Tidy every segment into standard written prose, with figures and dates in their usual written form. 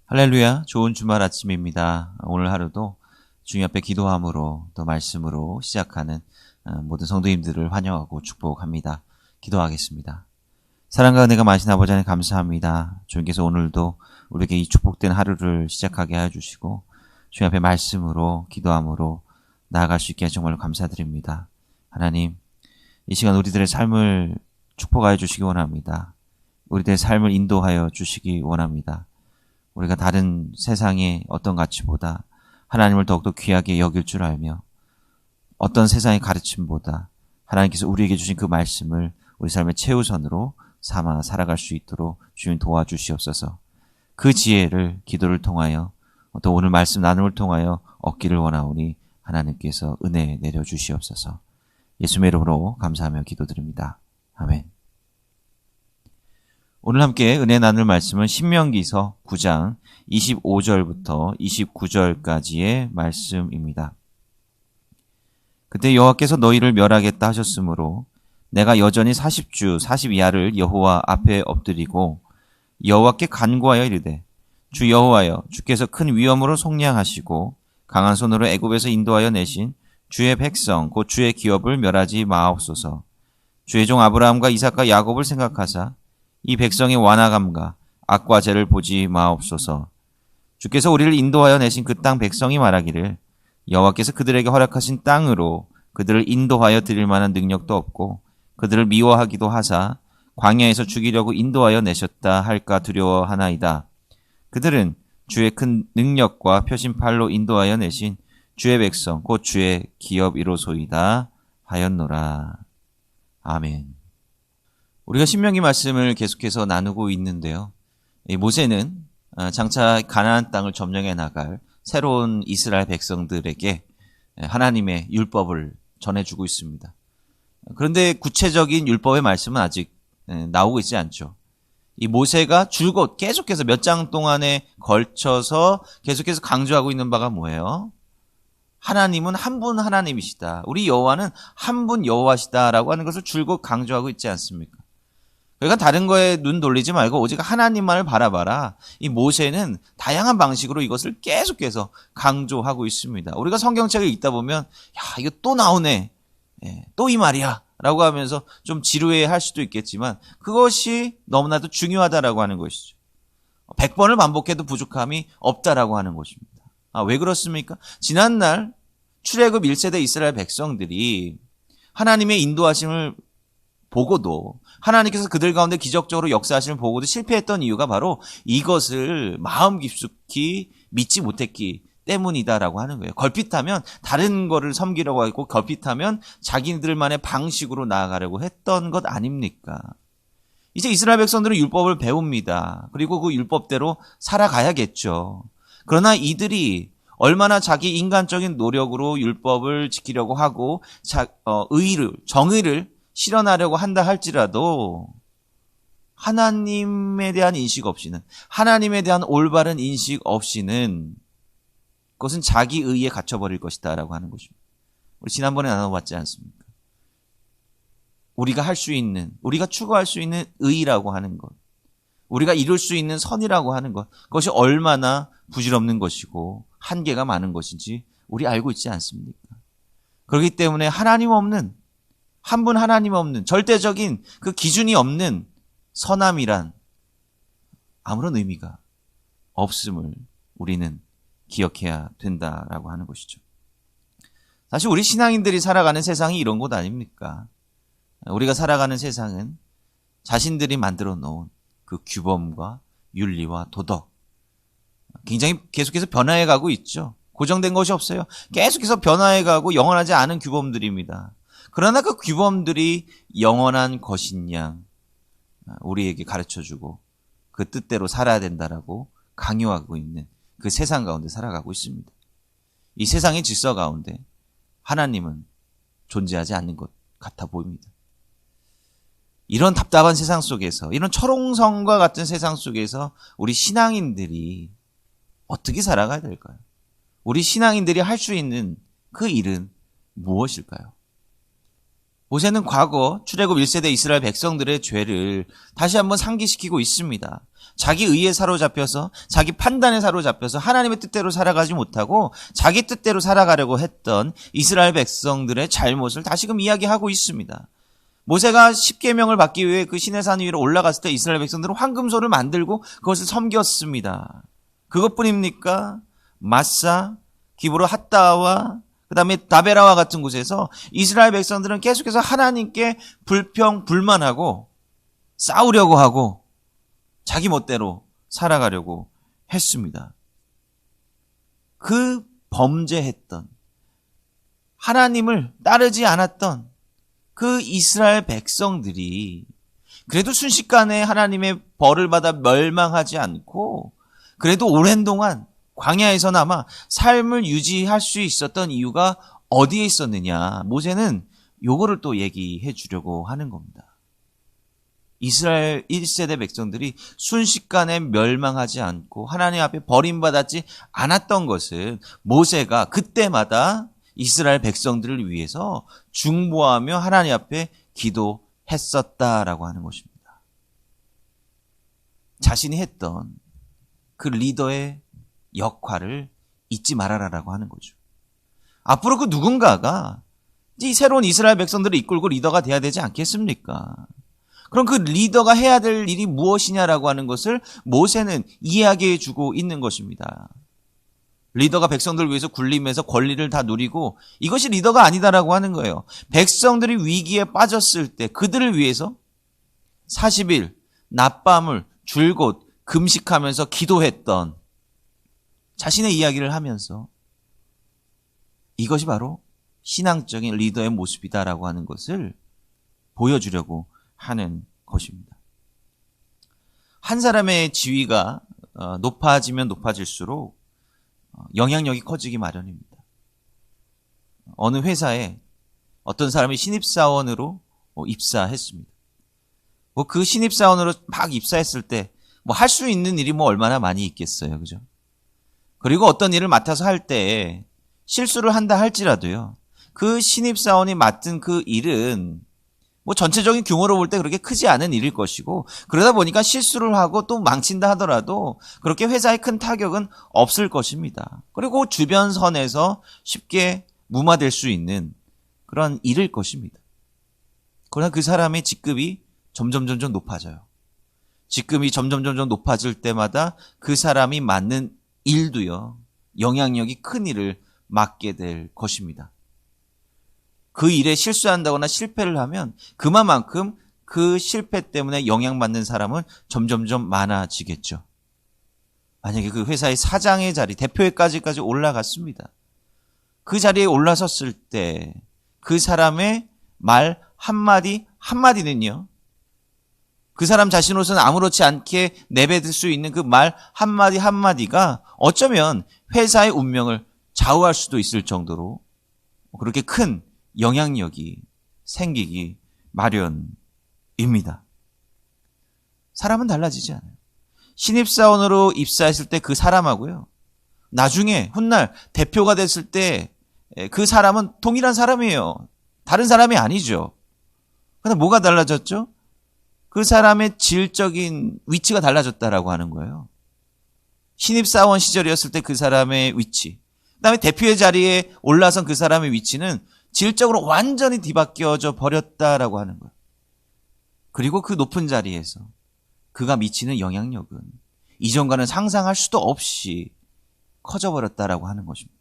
할렐루야, 좋은 주말 아침입니다. 오늘 하루도 주님 앞에 기도함으로 또 말씀으로 시작하는 모든 성도님들을 환영하고 축복합니다. 기도하겠습니다. 사랑과 은혜가 많으신 아버지 하나님 감사합니다. 주님께서 오늘도 우리에게 이 축복된 하루를 시작하게 해주시고 주님 앞에 말씀으로 기도함으로 나아갈 수 있게 정말로 감사드립니다. 하나님, 이 시간 우리들의 삶을 축복하여 주시기 원합니다. 우리들의 삶을 인도하여 주시기 원합니다. 우리가 다른 세상의 어떤 가치보다 하나님을 더욱더 귀하게 여길 줄 알며 어떤 세상의 가르침보다 하나님께서 우리에게 주신 그 말씀을 우리 삶의 최우선으로 삼아 살아갈 수 있도록 주님 도와주시옵소서. 그 지혜를 기도를 통하여 또 오늘 말씀 나눔을 통하여 얻기를 원하오니 하나님께서 은혜 내려주시옵소서. 예수님의 이름으로 감사하며 기도드립니다. 아멘. 오늘 함께 은혜 나눌 말씀은 신명기서 9장 25절부터 29절까지의 말씀입니다. 그때 여호와께서 너희를 멸하겠다 하셨으므로 내가 여전히 40주 42야를 여호와 앞에 엎드리고 여호와께 간구하여 이르되 주 여호와여, 주께서 큰 위엄으로 속량하시고 강한 손으로 애굽에서 인도하여 내신 주의 백성 곧 주의 기업을 멸하지 마옵소서. 주의 종 아브라함과 이삭과 야곱을 생각하사 이 백성의 완악함과 악과 죄를 보지 마옵소서. 주께서 우리를 인도하여 내신 그 땅 백성이 말하기를 여호와께서 그들에게 허락하신 땅으로 그들을 인도하여 드릴 만한 능력도 없고 그들을 미워하기도 하사 광야에서 죽이려고 인도하여 내셨다 할까 두려워하나이다. 그들은 주의 큰 능력과 표심팔로 인도하여 내신 주의 백성 곧 주의 기업이로소이다 하였노라. 아멘. 우리가 신명기 말씀을 계속해서 나누고 있는데요. 모세는 장차 가나안 땅을 점령해 나갈 새로운 이스라엘 백성들에게 하나님의 율법을 전해주고 있습니다. 그런데 구체적인 율법의 말씀은 아직 나오고 있지 않죠. 이 모세가 줄곧 계속해서 몇 장 동안에 걸쳐서 계속해서 강조하고 있는 바가 뭐예요? 하나님은 한 분 하나님이시다. 우리 여호와는 한 분 여호와시다라고 하는 것을 줄곧 강조하고 있지 않습니까? 그러니까 다른 거에 눈 돌리지 말고 오직 하나님만을 바라봐라. 이 모세는 다양한 방식으로 이것을 계속해서 강조하고 있습니다. 우리가 성경책을 읽다 보면 야, 이거 또 나오네. 또 이 말이야. 라고 하면서 좀 지루해할 수도 있겠지만 그것이 너무나도 중요하다라고 하는 것이죠. 100번을 반복해도 부족함이 없다라고 하는 것입니다. 왜 그렇습니까? 지난날 출애굽 1세대 이스라엘 백성들이 하나님의 인도하심을 보고도 하나님께서 그들 가운데 기적적으로 역사하심을 보고도 실패했던 이유가 바로 이것을 마음 깊숙이 믿지 못했기 때문이다라고 하는 거예요. 걸핏하면 다른 거를 섬기려고 하고 걸핏하면 자기들만의 방식으로 나아가려고 했던 것 아닙니까? 이제 이스라엘 백성들은 율법을 배웁니다. 그리고 그 율법대로 살아가야겠죠. 그러나 이들이 얼마나 자기 인간적인 노력으로 율법을 지키려고 하고 정의를 실현하려고 한다 할지라도 하나님에 대한 인식 없이는, 하나님에 대한 올바른 인식 없이는 그것은 자기 의에 갇혀버릴 것이다 라고 하는 것입니다. 우리 지난번에 나눠봤지 않습니까? 우리가 할 수 있는, 우리가 추구할 수 있는 의라고 하는 것, 우리가 이룰 수 있는 선이라고 하는 것, 그것이 얼마나 부질없는 것이고 한계가 많은 것인지 우리 알고 있지 않습니까? 그렇기 때문에 하나님 없는, 한 분 하나님 없는, 절대적인 그 기준이 없는 선함이란 아무런 의미가 없음을 우리는 기억해야 된다라고 하는 것이죠. 사실 우리 신앙인들이 살아가는 세상이 이런 곳 아닙니까? 우리가 살아가는 세상은 자신들이 만들어 놓은 그 규범과 윤리와 도덕, 굉장히 계속해서 변화해 가고 있죠. 고정된 것이 없어요. 계속해서 변화해 가고 영원하지 않은 규범들입니다. 그러나 그 규범들이 영원한 것인 양 우리에게 가르쳐주고 그 뜻대로 살아야 된다라고 강요하고 있는 그 세상 가운데 살아가고 있습니다. 이 세상의 질서 가운데 하나님은 존재하지 않는 것 같아 보입니다. 이런 답답한 세상 속에서, 이런 철옹성과 같은 세상 속에서 우리 신앙인들이 어떻게 살아가야 될까요? 우리 신앙인들이 할 수 있는 그 일은 무엇일까요? 모세는 과거 출애굽 1세대 이스라엘 백성들의 죄를 다시 한번 상기시키고 있습니다. 자기 의에 사로잡혀서, 자기 판단에 사로잡혀서 하나님의 뜻대로 살아가지 못하고 자기 뜻대로 살아가려고 했던 이스라엘 백성들의 잘못을 다시금 이야기하고 있습니다. 모세가 십계명을 받기 위해 그 시내산 위로 올라갔을 때 이스라엘 백성들은 황금소를 만들고 그것을 섬겼습니다. 그것뿐입니까? 마사, 기브로 핫다와 그 다음에 다베라와 같은 곳에서 이스라엘 백성들은 계속해서 하나님께 불평불만하고 싸우려고 하고 자기 멋대로 살아가려고 했습니다. 그 범죄했던, 하나님을 따르지 않았던 그 이스라엘 백성들이 그래도 순식간에 하나님의 벌을 받아 멸망하지 않고 그래도 오랜 동안 광야에서나마 삶을 유지할 수 있었던 이유가 어디에 있었느냐. 모세는 요거를 또 얘기해 주려고 하는 겁니다. 이스라엘 1세대 백성들이 순식간에 멸망하지 않고 하나님 앞에 버림받았지 않았던 것은 모세가 그때마다 이스라엘 백성들을 위해서 중보하며 하나님 앞에 기도했었다라고 하는 것입니다. 자신이 했던 그 리더의 역할을 잊지 말아라라고 하는 거죠. 앞으로 그 누군가가 이 새로운 이스라엘 백성들을 이끌고 리더가 돼야 되지 않겠습니까? 그럼 그 리더가 해야 될 일이 무엇이냐라고 하는 것을 모세는 이야기해 주고 있는 것입니다. 리더가 백성들을 위해서 군림해서 권리를 다 누리고 이것이 리더가 아니다라고 하는 거예요. 백성들이 위기에 빠졌을 때 그들을 위해서 40일 낮밤을 줄곧 금식하면서 기도했던 자신의 이야기를 하면서 이것이 바로 신앙적인 리더의 모습이다라고 하는 것을 보여주려고 하는 것입니다. 한 사람의 지위가 높아지면 높아질수록 영향력이 커지기 마련입니다. 어느 회사에 어떤 사람이 신입사원으로 입사했습니다. 그 신입사원으로 막 입사했을 때 할 수 있는 일이 얼마나 많이 있겠어요. 그죠? 그리고 어떤 일을 맡아서 할 때 실수를 한다 할지라도요. 그 신입사원이 맡은 그 일은 전체적인 규모로 볼 때 그렇게 크지 않은 일일 것이고 그러다 보니까 실수를 하고 또 망친다 하더라도 그렇게 회사에 큰 타격은 없을 것입니다. 그리고 주변 선에서 쉽게 무마될 수 있는 그런 일일 것입니다. 그러나 그 사람의 직급이 점점 높아져요. 직급이 점점 높아질 때마다 그 사람이 맡는 일도요. 영향력이 큰 일을 맡게 될 것입니다. 그 일에 실수한다거나 실패를 하면 그만큼 그 실패 때문에 영향받는 사람은 점점 많아지겠죠. 만약에 그 회사의 사장의 자리, 대표에까지 올라갔습니다. 그 자리에 올라섰을 때 그 사람의 말 한마디는요. 그 사람 자신으로서는 아무렇지 않게 내뱉을 수 있는 그 말 한마디가 어쩌면 회사의 운명을 좌우할 수도 있을 정도로 그렇게 큰 영향력이 생기기 마련입니다. 사람은 달라지지 않아요. 신입사원으로 입사했을 때 그 사람하고요. 나중에 훗날 대표가 됐을 때 그 사람은 동일한 사람이에요. 다른 사람이 아니죠. 그런데 뭐가 달라졌죠? 그 사람의 질적인 위치가 달라졌다라고 하는 거예요. 신입사원 시절이었을 때 그 사람의 위치, 그다음에 대표의 자리에 올라선 그 사람의 위치는 질적으로 완전히 뒤바뀌어져 버렸다라고 하는 거예요. 그리고 그 높은 자리에서 그가 미치는 영향력은 이전과는 상상할 수도 없이 커져버렸다라고 하는 것입니다.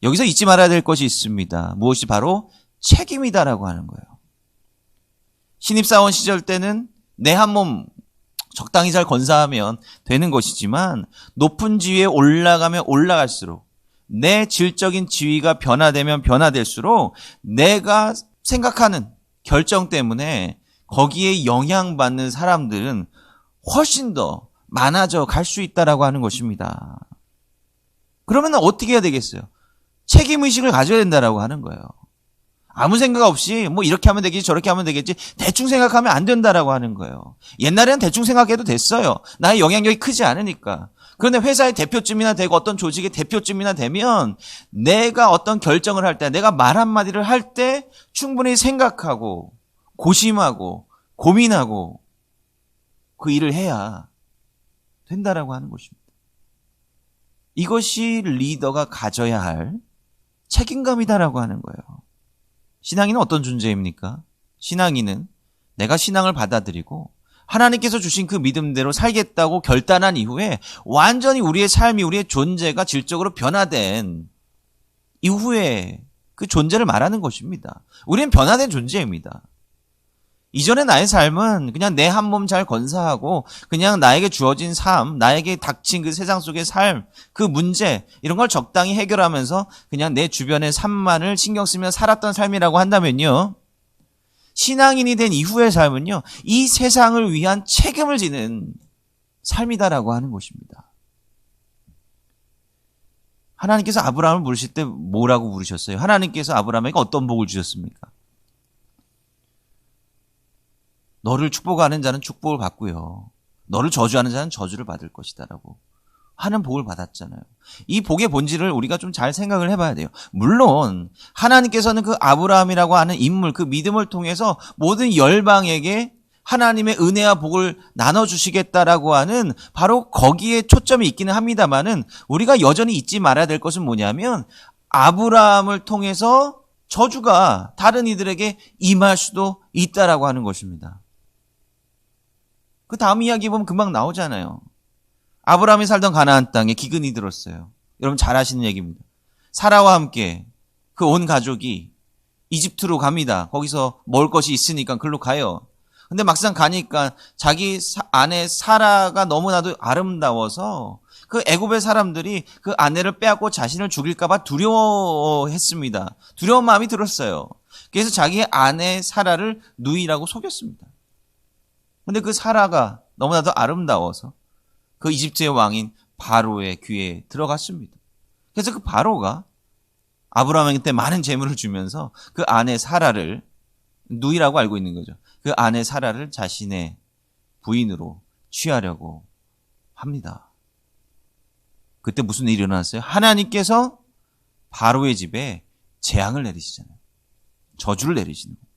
여기서 잊지 말아야 될 것이 있습니다. 무엇이 바로 책임이다라고 하는 거예요. 신입사원 시절 때는 내 한 몸 적당히 잘 건사하면 되는 것이지만 높은 지위에 올라가면 올라갈수록 내 질적인 지위가 변화되면 변화될수록 내가 생각하는 결정 때문에 거기에 영향받는 사람들은 훨씬 더 많아져 갈 수 있다라고 하는 것입니다. 그러면 어떻게 해야 되겠어요? 책임의식을 가져야 된다라고 하는 거예요. 아무 생각 없이 이렇게 하면 되겠지 저렇게 하면 되겠지 대충 생각하면 안 된다라고 하는 거예요. 옛날에는 대충 생각해도 됐어요. 나의 영향력이 크지 않으니까. 그런데 회사의 대표쯤이나 되고 어떤 조직의 대표쯤이나 되면 내가 어떤 결정을 할 때, 내가 말 한마디를 할 때 충분히 생각하고 고심하고 고민하고 그 일을 해야 된다라고 하는 것입니다. 이것이 리더가 가져야 할 책임감이다라고 하는 거예요. 신앙인은 어떤 존재입니까? 신앙인은 내가 신앙을 받아들이고 하나님께서 주신 그 믿음대로 살겠다고 결단한 이후에 완전히 우리의 삶이, 우리의 존재가 질적으로 변화된 이후에 그 존재를 말하는 것입니다. 우리는 변화된 존재입니다. 이전에 나의 삶은 그냥 내 한 몸 잘 건사하고 그냥 나에게 주어진 삶, 나에게 닥친 그 세상 속의 삶, 그 문제 이런 걸 적당히 해결하면서 그냥 내 주변의 삶만을 신경 쓰며 살았던 삶이라고 한다면요. 신앙인이 된 이후의 삶은요. 이 세상을 위한 책임을 지는 삶이다라고 하는 것입니다. 하나님께서 아브라함을 부르실 때 뭐라고 부르셨어요? 하나님께서 아브라함에게 어떤 복을 주셨습니까? 너를 축복하는 자는 축복을 받고요. 너를 저주하는 자는 저주를 받을 것이다라고 하는 복을 받았잖아요. 이 복의 본질을 우리가 좀 잘 생각을 해봐야 돼요. 물론 하나님께서는 그 아브라함이라고 하는 인물, 그 믿음을 통해서 모든 열방에게 하나님의 은혜와 복을 나눠주시겠다라고 하는 바로 거기에 초점이 있기는 합니다만은 우리가 여전히 잊지 말아야 될 것은 뭐냐면 아브라함을 통해서 저주가 다른 이들에게 임할 수도 있다라고 하는 것입니다. 그 다음 이야기 보면 금방 나오잖아요. 아브라함이 살던 가나안 땅에 기근이 들었어요. 여러분 잘 아시는 얘기입니다. 사라와 함께 그 온 가족이 이집트로 갑니다. 거기서 먹을 것이 있으니까 그걸로 가요. 근데 막상 가니까 자기 아내 사라가 너무나도 아름다워서 그 애굽의 사람들이 그 아내를 빼앗고 자신을 죽일까 봐 두려워했습니다. 두려운 마음이 들었어요. 그래서 자기의 아내 사라를 누이라고 속였습니다. 근데 그 사라가 너무나도 아름다워서 그 이집트의 왕인 바로의 귀에 들어갔습니다. 그래서 그 바로가 아브라함한테 많은 재물을 주면서 그 아내 사라를 누이라고 알고 있는 거죠. 그 아내 사라를 자신의 부인으로 취하려고 합니다. 그때 무슨 일이 일어났어요? 하나님께서 바로의 집에 재앙을 내리시잖아요. 저주를 내리시는 거예요.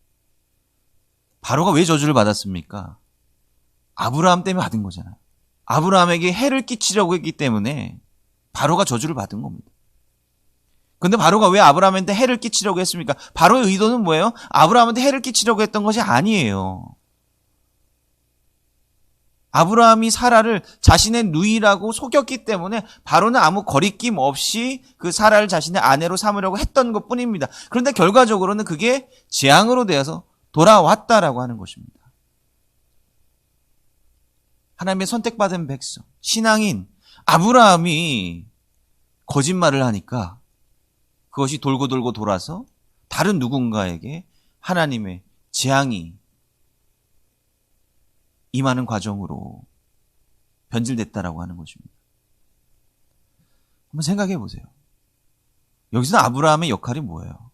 바로가 왜 저주를 받았습니까? 아브라함 때문에 받은 거잖아요. 아브라함에게 해를 끼치려고 했기 때문에 바로가 저주를 받은 겁니다. 근데 바로가 왜 아브라함한테 해를 끼치려고 했습니까? 바로의 의도는 뭐예요? 아브라함한테 해를 끼치려고 했던 것이 아니에요. 아브라함이 사라를 자신의 누이라고 속였기 때문에 바로는 아무 거리낌 없이 그 사라를 자신의 아내로 삼으려고 했던 것뿐입니다. 그런데 결과적으로는 그게 재앙으로 되어서 돌아왔다라고 하는 것입니다. 하나님의 선택받은 백성, 신앙인 아브라함이 거짓말을 하니까 그것이 돌고 돌고 돌아서 다른 누군가에게 하나님의 재앙이 임하는 과정으로 변질됐다라고 하는 것입니다. 한번 생각해 보세요. 여기서 아브라함의 역할이 뭐예요?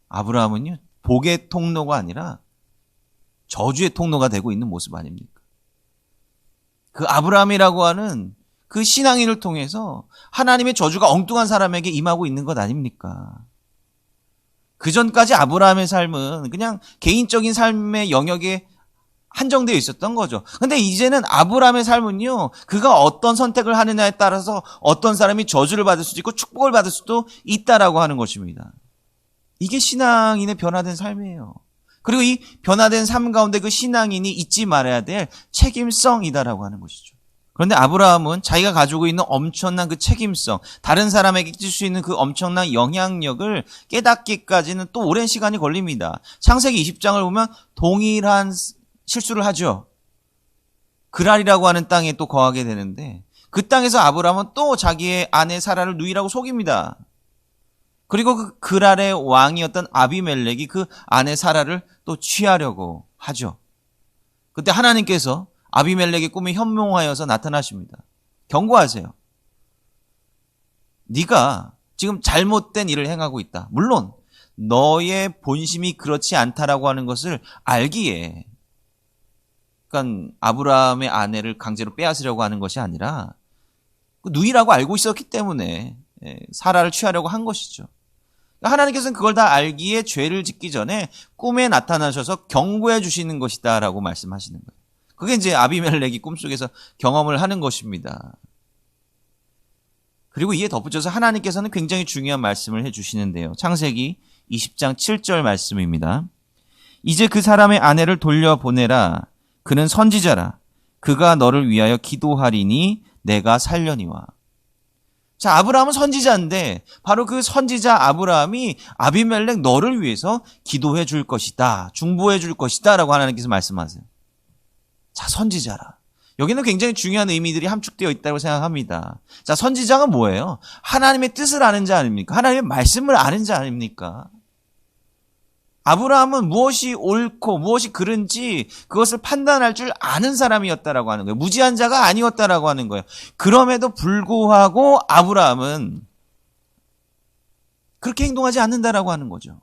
아브라함은요, 복의 통로가 아니라 저주의 통로가 되고 있는 모습 아닙니까? 그 아브라함이라고 하는 그 신앙인을 통해서 하나님의 저주가 엉뚱한 사람에게 임하고 있는 것 아닙니까? 그 전까지 아브라함의 삶은 그냥 개인적인 삶의 영역에 한정되어 있었던 거죠. 근데 이제는 아브라함의 삶은요, 그가 어떤 선택을 하느냐에 따라서 어떤 사람이 저주를 받을 수도 있고 축복을 받을 수도 있다라고 하는 것입니다. 이게 신앙인의 변화된 삶이에요. 그리고 이 변화된 삶 가운데 그 신앙인이 잊지 말아야 될 책임성이다라고 하는 것이죠. 그런데 아브라함은 자기가 가지고 있는 엄청난 그 책임성, 다른 사람에게 끼칠 수 있는 그 엄청난 영향력을 깨닫기까지는 또 오랜 시간이 걸립니다. 창세기 20장을 보면 동일한 실수를 하죠. 그랄이라고 하는 땅에 또 거하게 되는데 그 땅에서 아브라함은 또 자기의 아내 사라를 누이라고 속입니다. 그리고 그 그랄의 왕이었던 아비멜렉이 그 아내 사라를 또 취하려고 하죠. 그때 하나님께서 아비멜렉의 꿈에 현몽하여서 나타나십니다. 경고하세요. 네가 지금 잘못된 일을 행하고 있다. 물론 너의 본심이 그렇지 않다라고 하는 것을 알기에, 그러니까 아브라함의 아내를 강제로 빼앗으려고 하는 것이 아니라 누이라고 알고 있었기 때문에 사라를 취하려고 한 것이죠. 하나님께서는 그걸 다 알기에 죄를 짓기 전에 꿈에 나타나셔서 경고해 주시는 것이다라고 말씀하시는 거예요. 그게 이제 아비멜렉이 꿈속에서 경험을 하는 것입니다. 그리고 이에 덧붙여서 하나님께서는 굉장히 중요한 말씀을 해주시는데요. 창세기 20장 7절 말씀입니다. 이제 그 사람의 아내를 돌려보내라. 그는 선지자라. 그가 너를 위하여 기도하리니 내가 살려니와. 자, 아브라함은 선지자인데 바로 그 선지자 아브라함이 아비멜렉 너를 위해서 기도해 줄 것이다. 중보해 줄 것이다 라고 하나님께서 말씀하세요. 자, 선지자라. 여기는 굉장히 중요한 의미들이 함축되어 있다고 생각합니다. 자, 선지자가 뭐예요? 하나님의 뜻을 아는 자 아닙니까? 하나님의 말씀을 아는 자 아닙니까? 아브라함은 무엇이 옳고 무엇이 그른지 그것을 판단할 줄 아는 사람이었다라고 하는 거예요. 무지한 자가 아니었다라고 하는 거예요. 그럼에도 불구하고 아브라함은 그렇게 행동하지 않는다라고 하는 거죠.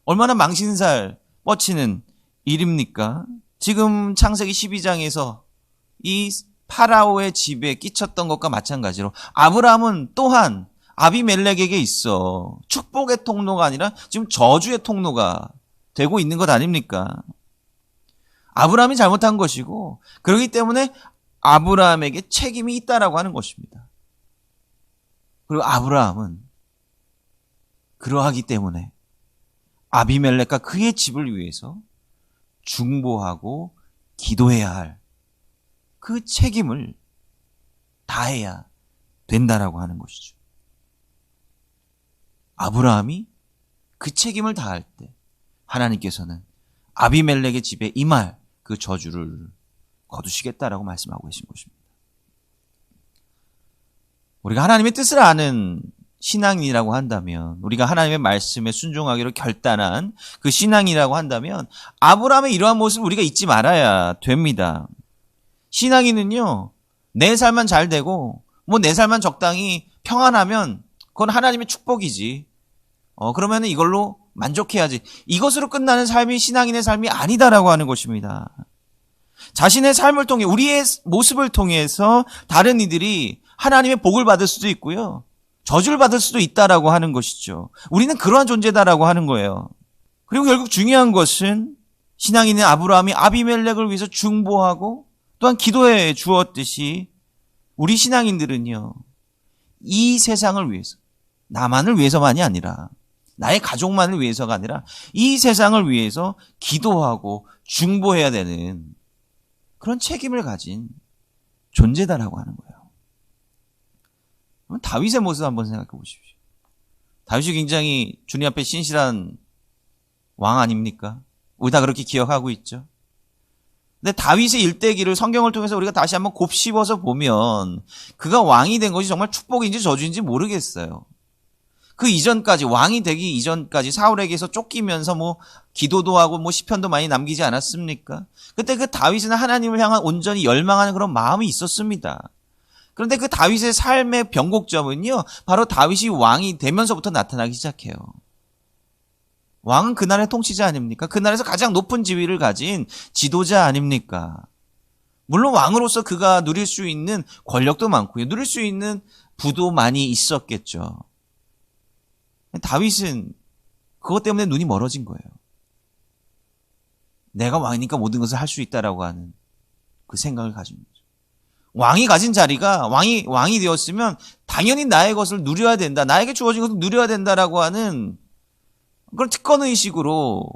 얼마나 망신살 뻗치는 일입니까? 지금 창세기 12장에서 이 파라오의 집에 끼쳤던 것과 마찬가지로 아브라함은 또한 아비멜렉에게 있어 축복의 통로가 아니라 지금 저주의 통로가 되고 있는 것 아닙니까? 아브라함이 잘못한 것이고 그렇기 때문에 아브라함에게 책임이 있다라고 하는 것입니다. 그리고 아브라함은 그러하기 때문에 아비멜렉과 그의 집을 위해서 중보하고 기도해야 할 그 책임을 다해야 된다라고 하는 것이죠. 아브라함이 그 책임을 다할 때 하나님께서는 아비멜렉의 집에 임할 그 저주를 거두시겠다라고 말씀하고 계신 것입니다. 우리가 하나님의 뜻을 아는 신앙이라고 한다면, 우리가 하나님의 말씀에 순종하기로 결단한 그 신앙이라고 한다면 아브라함의 이러한 모습을 우리가 잊지 말아야 됩니다. 신앙인은요, 내 삶만 잘 되고 내 삶만 적당히 평안하면 그건 하나님의 축복이지. 그러면 이걸로 만족해야지. 이것으로 끝나는 삶이 신앙인의 삶이 아니다라고 하는 것입니다. 자신의 삶을 통해, 우리의 모습을 통해서 다른 이들이 하나님의 복을 받을 수도 있고요, 저주를 받을 수도 있다라고 하는 것이죠. 우리는 그러한 존재다라고 하는 거예요. 그리고 결국 중요한 것은 신앙인의 아브라함이 아비멜렉을 위해서 중보하고 또한 기도해 주었듯이 우리 신앙인들은요, 이 세상을 위해서, 나만을 위해서만이 아니라, 나의 가족만을 위해서가 아니라 이 세상을 위해서 기도하고 중보해야 되는 그런 책임을 가진 존재다라고 하는 거예요. 다윗의 모습 한번 생각해 보십시오. 다윗이 굉장히 주님 앞에 신실한 왕 아닙니까? 우리 다 그렇게 기억하고 있죠. 근데 다윗의 일대기를 성경을 통해서 우리가 다시 한번 곱씹어서 보면 그가 왕이 된 것이 정말 축복인지 저주인지 모르겠어요. 그 이전까지, 왕이 되기 이전까지 사울에게서 쫓기면서 기도도 하고 시편도 많이 남기지 않았습니까? 그때 그 다윗은 하나님을 향한 온전히 열망하는 그런 마음이 있었습니다. 그런데 그 다윗의 삶의 변곡점은요, 바로 다윗이 왕이 되면서부터 나타나기 시작해요. 왕은 그날의 통치자 아닙니까? 그날에서 가장 높은 지위를 가진 지도자 아닙니까? 물론 왕으로서 그가 누릴 수 있는 권력도 많고요, 누릴 수 있는 부도 많이 있었겠죠. 다윗은 그것 때문에 눈이 멀어진 거예요. 내가 왕이니까 모든 것을 할 수 있다라고 하는 그 생각을 가진 거죠. 왕이 가진 자리가, 왕이 되었으면 당연히 나의 것을 누려야 된다, 나에게 주어진 것을 누려야 된다라고 하는 그런 특권의식으로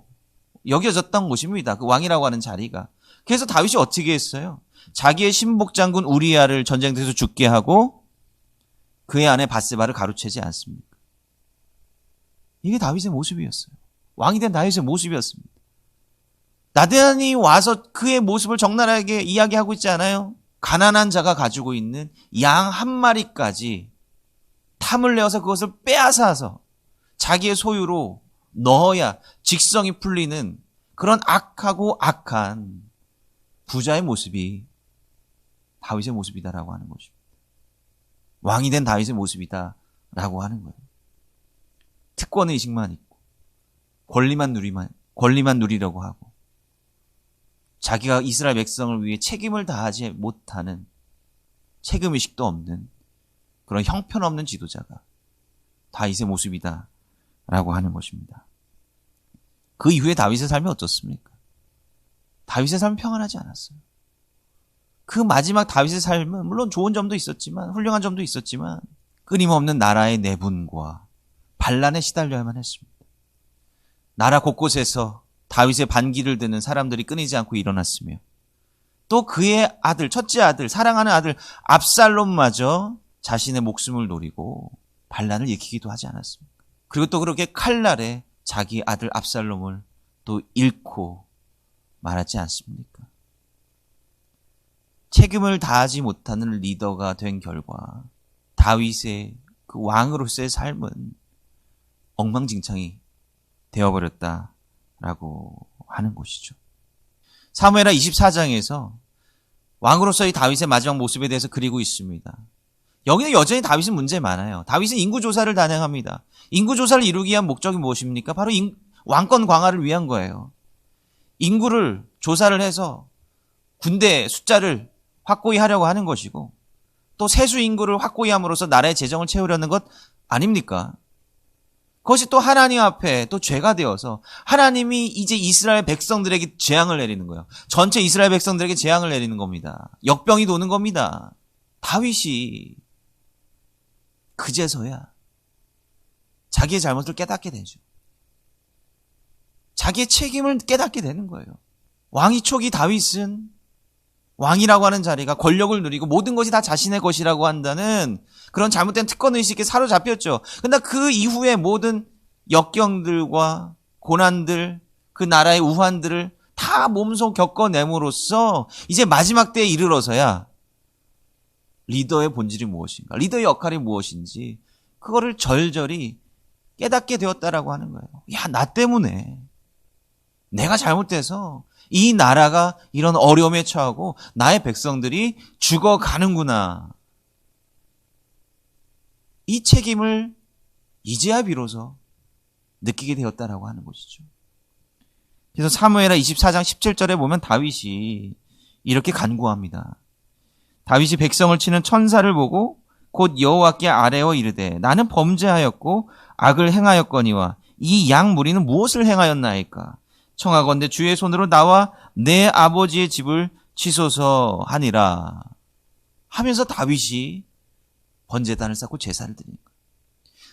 여겨졌던 것입니다. 그 왕이라고 하는 자리가. 그래서 다윗이 어떻게 했어요? 자기의 신복장군 우리야를 전쟁터에서 죽게 하고 그의 아내 밧세바를 가로채지 않습니까? 이게 다윗의 모습이었어요. 왕이 된 다윗의 모습이었습니다. 나단이 와서 그의 모습을 적나라하게 이야기하고 있지 않아요? 가난한 자가 가지고 있는 양 한 마리까지 탐을 내어서 그것을 빼앗아서 자기의 소유로 넣어야 직성이 풀리는 그런 악하고 악한 부자의 모습이 다윗의 모습이다라고 하는 것입니다. 왕이 된 다윗의 모습이다라고 하는 거예요. 특권의식만 있고 권리만 누리려고 하고 자기가 이스라엘 백성을 위해 책임을 다하지 못하는, 책임의식도 없는 그런 형편없는 지도자가 다윗의 모습이다라고 하는 것입니다. 그 이후에 다윗의 삶이 어떻습니까? 다윗의 삶은 평안하지 않았어요. 그 마지막 다윗의 삶은 물론 좋은 점도 있었지만, 훌륭한 점도 있었지만 끊임없는 나라의 내분과 반란에 시달려야만 했습니다. 나라 곳곳에서 다윗의 반기를 드는 사람들이 끊이지 않고 일어났으며, 또 그의 아들, 첫째 아들, 사랑하는 아들 압살롬마저 자신의 목숨을 노리고 반란을 일으키기도 하지 않았습니까? 그리고 또 그렇게 칼날에 자기 아들 압살롬을 또 잃고 말았지 않습니까? 책임을 다하지 못하는 리더가 된 결과 다윗의 그 왕으로서의 삶은 엉망진창이 되어버렸다라고 하는 것이죠. 사무엘하 24장에서 왕으로서의 다윗의 마지막 모습에 대해서 그리고 있습니다. 여기는 여전히 다윗은 문제 많아요. 다윗은 인구조사를 단행합니다. 인구조사를 이루기 위한 목적이 무엇입니까? 바로 왕권 강화를 위한 거예요. 인구를 조사를 해서 군대 숫자를 확고히 하려고 하는 것이고, 또 세수 인구를 확고히 함으로써 나라의 재정을 채우려는 것 아닙니까? 그것이 또 하나님 앞에 또 죄가 되어서 하나님이 이제 이스라엘 백성들에게 재앙을 내리는 거예요. 전체 이스라엘 백성들에게 재앙을 내리는 겁니다. 역병이 도는 겁니다. 다윗이 그제서야 자기의 잘못을 깨닫게 되죠. 자기의 책임을 깨닫게 되는 거예요. 왕위 초기 다윗은 왕이라고 하는 자리가 권력을 누리고 모든 것이 다 자신의 것이라고 한다는 그런 잘못된 특권의식에 사로잡혔죠. 그런데 그 이후에 모든 역경들과 고난들, 그 나라의 우환들을 다 몸소 겪어냄으로써 이제 마지막 때에 이르러서야 리더의 본질이 무엇인가, 리더의 역할이 무엇인지 그거를 절절히 깨닫게 되었다라고 하는 거예요. 야, 나 때문에 내가 잘못돼서 이 나라가 이런 어려움에 처하고 나의 백성들이 죽어가는구나. 이 책임을 이제야 비로소 느끼게 되었다라고 하는 것이죠. 그래서 사무엘하 24장 17절에 보면 다윗이 이렇게 간구합니다. 다윗이 백성을 치는 천사를 보고 곧 여호와께 아뢰어 이르되 나는 범죄하였고 악을 행하였거니와 이 양 무리는 무엇을 행하였나이까? 청하건대 주의 손으로 나와 내 아버지의 집을 치소서 하니라 하면서 다윗이 번제단을 쌓고 제사를 드리는 거예요.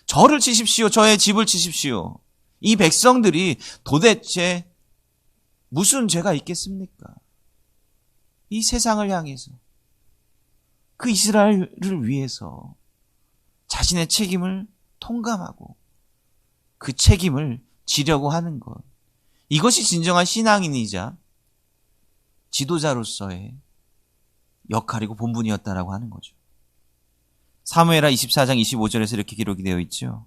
저를 치십시오. 저의 집을 치십시오. 이 백성들이 도대체 무슨 죄가 있겠습니까? 이 세상을 향해서, 그 이스라엘을 위해서 자신의 책임을 통감하고 그 책임을 지려고 하는 것, 이것이 진정한 신앙인이자 지도자로서의 역할이고 본분이었다라고 하는 거죠. 사무엘하 24장 25절에서 이렇게 기록이 되어 있죠.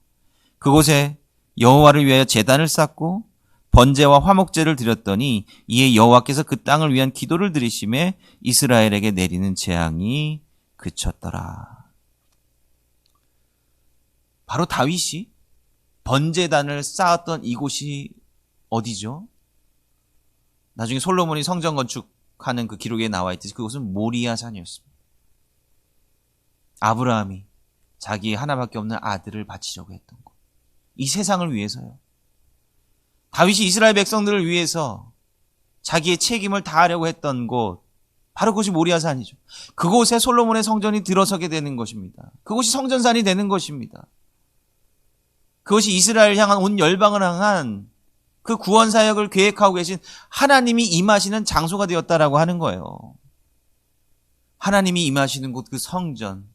그곳에 여호와를 위하여 제단을 쌓고 번제와 화목제를 드렸더니 이에 여호와께서 그 땅을 위한 기도를 들으심에 이스라엘에게 내리는 재앙이 그쳤더라. 바로 다윗이 번제단을 쌓았던 이곳이 어디죠? 나중에 솔로몬이 성전 건축하는 그 기록에 나와 있듯이 그곳은 모리아 산이었습니다. 아브라함이 자기 하나밖에 없는 아들을 바치려고 했던 곳. 이 세상을 위해서요. 다윗이 이스라엘 백성들을 위해서 자기의 책임을 다하려고 했던 곳, 바로 그것이 모리아 산이죠. 그곳에 솔로몬의 성전이 들어서게 되는 것입니다. 그곳이 성전산이 되는 것입니다. 그것이 이스라엘을 향한 온 열방을 향한 그 구원 사역을 계획하고 계신 하나님이 임하시는 장소가 되었다라고 하는 거예요. 하나님이 임하시는 곳, 그 성전,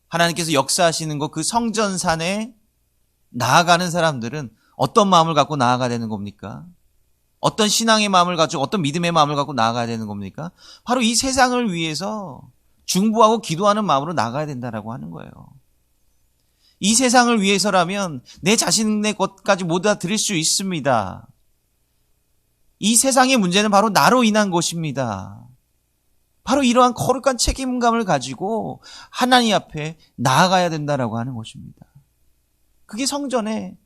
하나님께서 역사하시는 곳, 그 성전산에 나아가는 사람들은 어떤 마음을 갖고 나아가야 되는 겁니까? 어떤 신앙의 마음을 가지고, 어떤 믿음의 마음을 갖고 나아가야 되는 겁니까? 바로 이 세상을 위해서 중보하고 기도하는 마음으로 나가야 된다라고 하는 거예요. 이 세상을 위해서라면 내 자신의 것까지 모두 다 드릴 수 있습니다. 이 세상의 문제는 바로 나로 인한 것입니다. 바로 이러한 거룩한 책임감을 가지고 하나님 앞에 나아가야 된다라고 하는 것입니다. 그게 성전의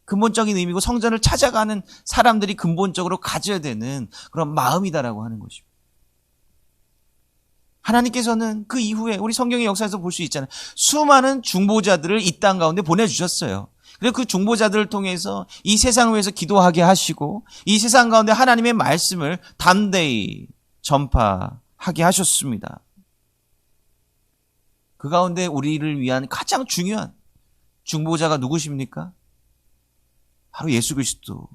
근본적인 의미고 성전을 찾아가는 사람들이 근본적으로 가져야 되는 그런 마음이다라고 하는 것입니다. 하나님께서는 그 이후에 우리 성경의 역사에서 볼 수 있잖아요. 수많은 중보자들을 이 땅 가운데 보내주셨어요. 그리고 그 중보자들을 통해서 이 세상을 위해서 기도하게 하시고 이 세상 가운데 하나님의 말씀을 담대히 전파하게 하셨습니다. 그 가운데 우리를 위한 가장 중요한 중보자가 누구십니까? 바로 예수 그리스도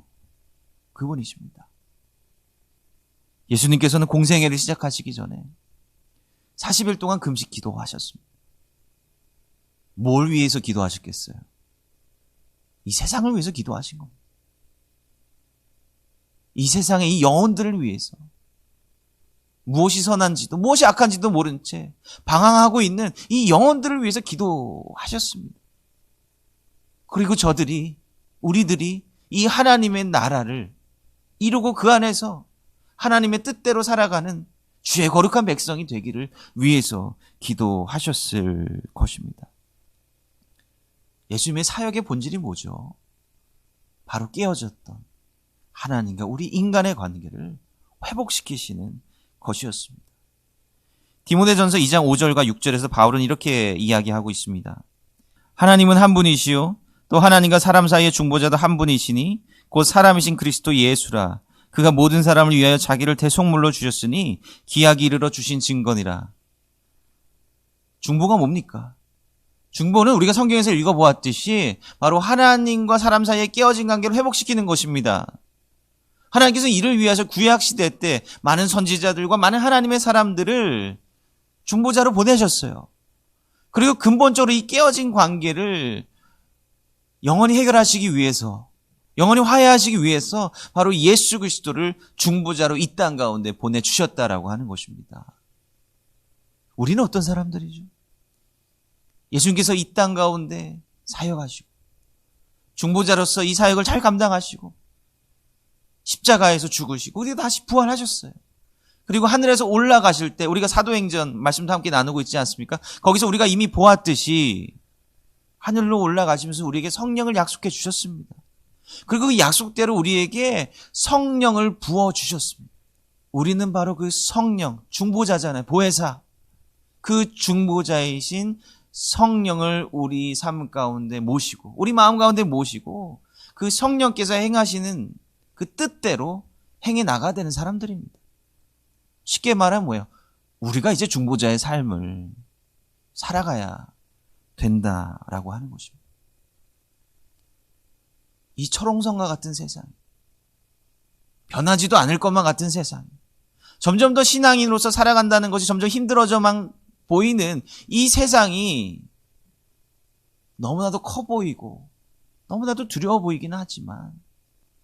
그분이십니다. 예수님께서는 공생애를 시작하시기 전에 40일 동안 금식 기도하셨습니다. 뭘 위해서 기도하셨겠어요? 이 세상을 위해서 기도하신 겁니다. 이 세상의 이 영혼들을 위해서 무엇이 선한지도 무엇이 악한지도 모른 채 방황하고 있는 이 영혼들을 위해서 기도하셨습니다. 그리고 우리들이 이 하나님의 나라를 이루고 그 안에서 하나님의 뜻대로 살아가는 주의 거룩한 백성이 되기를 위해서 기도하셨을 것입니다. 예수님의 사역의 본질이 뭐죠? 바로 깨어졌던 하나님과 우리 인간의 관계를 회복시키시는 것이었습니다. 디모데전서 2장 5절과 6절에서 바울은 이렇게 이야기하고 있습니다. 하나님은 한 분이시요 또 하나님과 사람 사이의 중보자도 한 분이시니 곧 사람이신 그리스도 예수라. 그가 모든 사람을 위하여 자기를 대속물로 주셨으니 기약이 이르러 주신 증거니라. 중보가 뭡니까? 중보는 우리가 성경에서 읽어보았듯이 바로 하나님과 사람 사이의 깨어진 관계를 회복시키는 것입니다. 하나님께서 이를 위해서 구약시대 때 많은 선지자들과 많은 하나님의 사람들을 중보자로 보내셨어요. 그리고 근본적으로 이 깨어진 관계를 영원히 해결하시기 위해서, 영원히 화해하시기 위해서 바로 예수 그리스도를 중보자로 이 땅 가운데 보내주셨다라고 하는 것입니다. 우리는 어떤 사람들이죠? 예수님께서 이 땅 가운데 사역하시고 중보자로서 이 사역을 잘 감당하시고 십자가에서 죽으시고 우리 다시 부활하셨어요. 그리고 하늘에서 올라가실 때 우리가 사도행전 말씀도 함께 나누고 있지 않습니까? 거기서 우리가 이미 보았듯이 하늘로 올라가시면서 우리에게 성령을 약속해 주셨습니다. 그리고 그 약속대로 우리에게 성령을 부어주셨습니다. 우리는 바로 그 성령, 중보자잖아요. 보혜사. 그 중보자이신 성령을 우리 삶 가운데 모시고 우리 마음 가운데 모시고 그 성령께서 행하시는 그 뜻대로 행해 나가야 되는 사람들입니다. 쉽게 말하면 뭐예요? 우리가 이제 중보자의 삶을 살아가야 된다라고 하는 것입니다. 이 철옹성과 같은 세상, 변하지도 않을 것만 같은 세상, 점점 더 신앙인으로서 살아간다는 것이 점점 힘들어져만 보이는 이 세상이 너무나도 커 보이고 너무나도 두려워 보이기는 하지만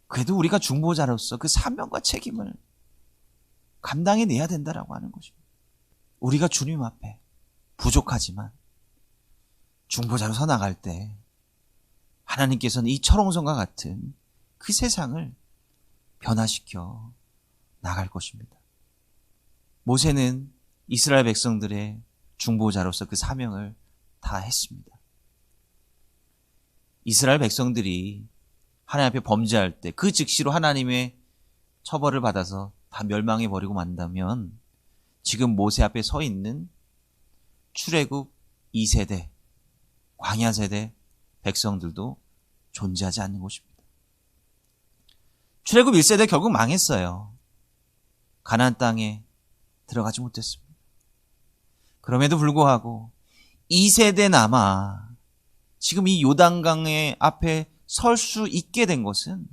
그래도 우리가 중보자로서 그 사명과 책임을 감당해내야 된다라고 하는 것입니다. 우리가 주님 앞에 부족하지만 중보자로 서 나갈 때 하나님께서는 이 철옹성과 같은 그 세상을 변화시켜 나갈 것입니다. 모세는 이스라엘 백성들의 중보자로서 그 사명을 다 했습니다. 이스라엘 백성들이 하나님 앞에 범죄할 때 그 즉시로 하나님의 처벌을 받아서 다 멸망해버리고 만다면 지금 모세 앞에 서 있는 출애굽 2세대, 광야 세대 백성들도 존재하지 않는 것입니다. 출애굽 1세대 결국 망했어요. 가나안 땅에 들어가지 못했습니다. 그럼에도 불구하고 2세대나마 지금 이 요단강의 앞에 설 수 있게 된 것은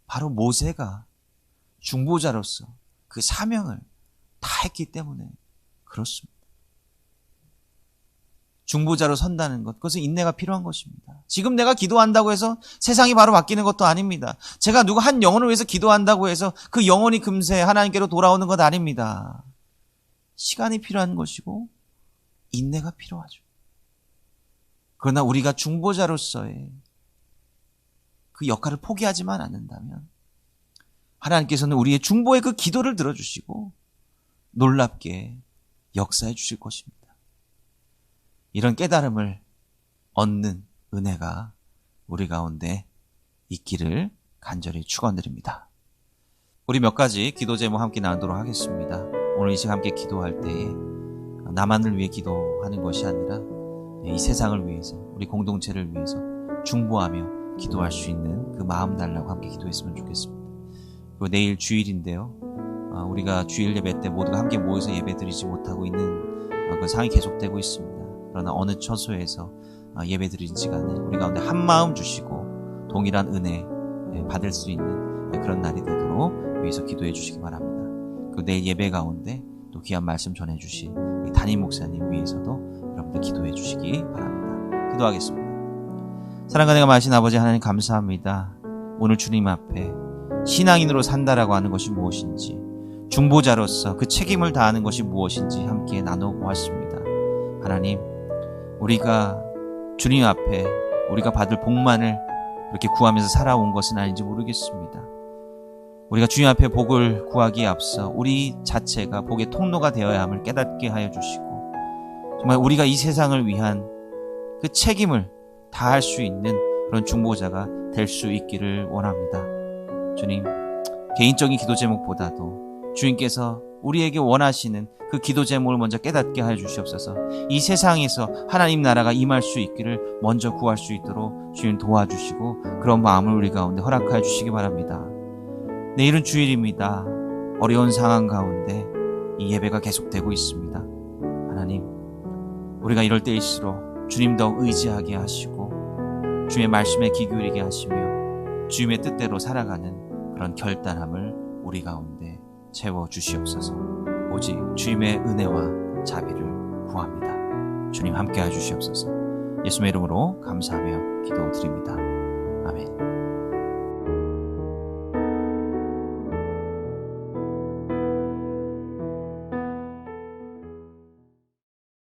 바로 모세가 중보자로서 그 사명을 다 했기 때문에 그렇습니다. 중보자로 선다는 것, 그것은 인내가 필요한 것입니다. 지금 내가 기도한다고 해서 세상이 바로 바뀌는 것도 아닙니다. 제가 누구 한 영혼을 위해서 기도한다고 해서 그 영혼이 금세 하나님께로 돌아오는 것 아닙니다. 시간이 필요한 것이고 인내가 필요하죠. 그러나 우리가 중보자로서의 그 역할을 포기하지만 않는다면 하나님께서는 우리의 중보의 그 기도를 들어주시고 놀랍게 역사해 주실 것입니다. 이런 깨달음을 얻는 은혜가 우리 가운데 있기를 간절히 축원드립니다. 우리 몇 가지 기도 제목 함께 나누도록 하겠습니다. 오늘 이 시간 함께 기도할 때에 나만을 위해 기도하는 것이 아니라 이 세상을 위해서, 우리 공동체를 위해서 중보하며 기도할 수 있는 그 마음 달라고 함께 기도했으면 좋겠습니다. 그리고 내일 주일인데요. 우리가 주일 예배 때 모두가 함께 모여서 예배 드리지 못하고 있는 그 상황이 계속되고 있습니다. 그러나 어느 처소에서 예배 드리지 간에 우리 가운데 한 마음 주시고 동일한 은혜 받을 수 있는 그런 날이 되도록 위해서 기도해 주시기 바랍니다. 그리고 내일 예배 가운데 또 귀한 말씀 전해 주실 우리 담임 목사님 위해서도 여러분들 기도해 주시기 바랍니다. 기도하겠습니다. 사랑과 내가 마신 아버지 하나님 감사합니다. 오늘 주님 앞에 신앙인으로 산다라고 하는 것이 무엇인지, 중보자로서 그 책임을 다하는 것이 무엇인지 함께 나눠보았습니다. 하나님, 우리가 주님 앞에 우리가 받을 복만을 그렇게 구하면서 살아온 것은 아닌지 모르겠습니다. 우리가 주님 앞에 복을 구하기에 앞서 우리 자체가 복의 통로가 되어야 함을 깨닫게 하여 주시고, 정말 우리가 이 세상을 위한 그 책임을 다할 수 있는 그런 중보자가 될 수 있기를 원합니다. 주님, 개인적인 기도 제목보다도 주님께서 우리에게 원하시는 그 기도 제목을 먼저 깨닫게 하여 주시옵소서. 이 세상에서 하나님 나라가 임할 수 있기를 먼저 구할 수 있도록 주님 도와주시고, 그런 마음을 우리 가운데 허락하여 주시기 바랍니다. 내일은 주일입니다. 어려운 상황 가운데 이 예배가 계속되고 있습니다. 하나님, 우리가 이럴 때일수록 주님 더 의지하게 하시고 주님의 말씀에 귀 기울이게 하시며 주님의 뜻대로 살아가는 그런 결단함을 우리 가운데 채워주시옵소서. 오직 주님의 은혜와 자비를 구합니다. 주님 함께해 주시옵소서. 예수의 이름으로 감사하며 기도드립니다. 아멘.